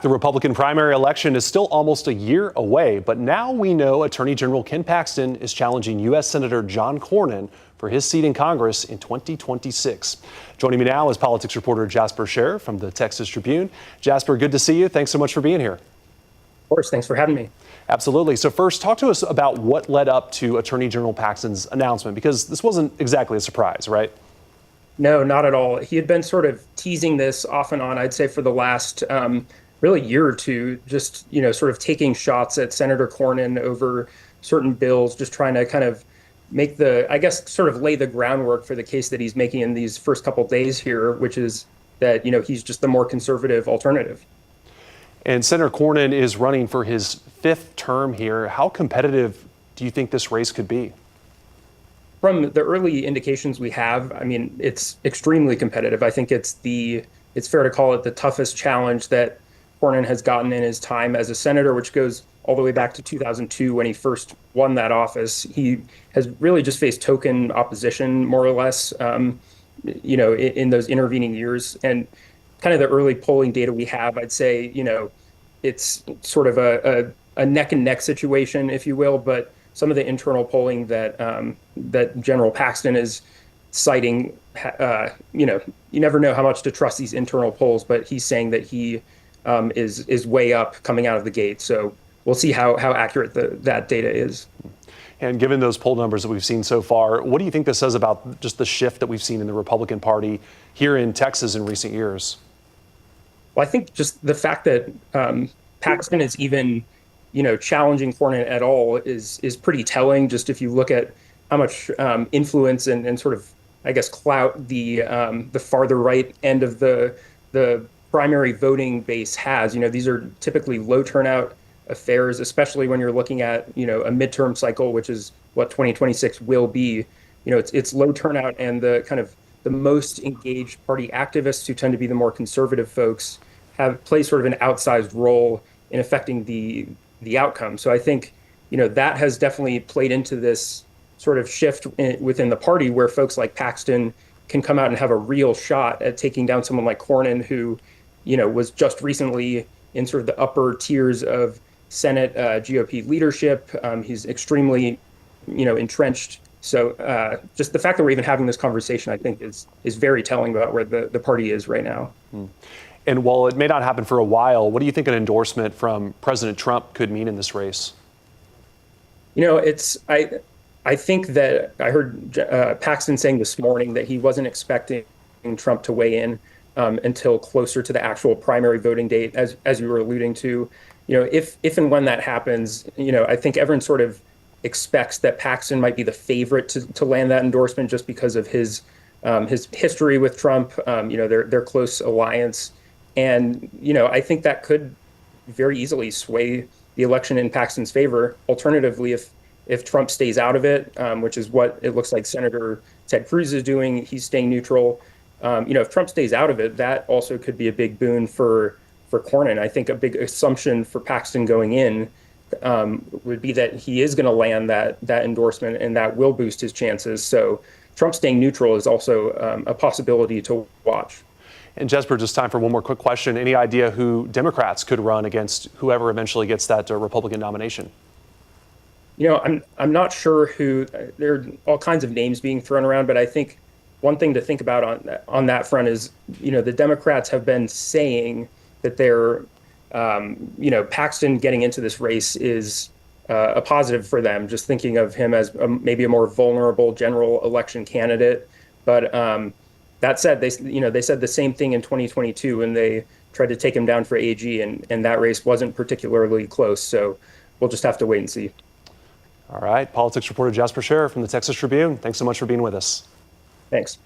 The Republican primary election is still almost a year away, but now we know Attorney General Ken Paxton is challenging U.S. Senator John Cornyn for his seat in Congress in 2026. Joining me now is politics reporter Jasper Scher from the Texas Tribune. Jasper, good to see you. Thanks so much for being here. Of course. Thanks for having me. Absolutely. So first, talk to us about what led up to Attorney General Paxton's announcement, because this wasn't exactly a surprise, right? No, not at all. He had been sort of teasing this off and on, I'd say, for the last really year or two, just, sort of taking shots at Senator Cornyn over certain bills, just trying to kind of make sort of lay the groundwork for the case that he's making in these first couple days here, which is that, he's just the more conservative alternative. And Senator Cornyn is running for his fifth term here. How competitive do you think this race could be? From the early indications we have, I mean, it's extremely competitive. I think it's fair to call it the toughest challenge that Cornyn has gotten in his time as a senator, which goes all the way back to 2002 when he first won that office. He has really just faced token opposition, more or less, in those intervening years. And kind of the early polling data we have, I'd say, it's sort of a neck and neck situation, if you will. But some of the internal polling that General Paxton is citing, you never know how much to trust these internal polls, but he's saying that he is way up coming out of the gate. So we'll see how accurate that data is. And given those poll numbers that we've seen so far, what do you think this says about just the shift that we've seen in the Republican Party here in Texas in recent years? Well, I think just the fact that Paxton is even, challenging Cornyn at all is pretty telling. Just if you look at how much influence and sort of, I guess, clout the farther right end of the primary voting base has. These are typically low turnout affairs, especially when you're looking at, a midterm cycle, which is what 2026 will be. It's low turnout, and the kind of the most engaged party activists, who tend to be the more conservative folks, play sort of an outsized role in affecting the outcome. So I think, that has definitely played into this sort of shift within the party, where folks like Paxton can come out and have a real shot at taking down someone like Cornyn, who, was just recently in sort of the upper tiers of Senate GOP leadership. He's extremely, entrenched. So just the fact that we're even having this conversation, I think, is very telling about where the party is right now. And while it may not happen for a while, what do you think an endorsement from President Trump could mean in this race? I think that I heard Paxton saying this morning that he wasn't expecting Trump to weigh in until closer to the actual primary voting date, as you were alluding to. If and when that happens, I think everyone sort of expects that Paxton might be the favorite to land that endorsement, just because of his history with Trump, their close alliance. And, I think that could very easily sway the election in Paxton's favor. Alternatively, if Trump stays out of it, which is what it looks like Senator Ted Cruz is doing, he's staying neutral. If Trump stays out of it, that also could be a big boon for Cornyn. I think a big assumption for Paxton going in would be that he is going to land that endorsement, and that will boost his chances. So Trump staying neutral is also a possibility to watch. And Jesper, just time for one more quick question. Any idea who Democrats could run against whoever eventually gets that Republican nomination? I'm not sure who. There are all kinds of names being thrown around, but I think one thing to think about on that front is, the Democrats have been saying that they're, Paxton getting into this race is a positive for them, just thinking of him as maybe a more vulnerable general election candidate. But that said, they said the same thing in 2022 when they tried to take him down for AG, and that race wasn't particularly close. So we'll just have to wait and see. All right. Politics reporter Jasper Scher from the Texas Tribune. Thanks so much for being with us. Thanks.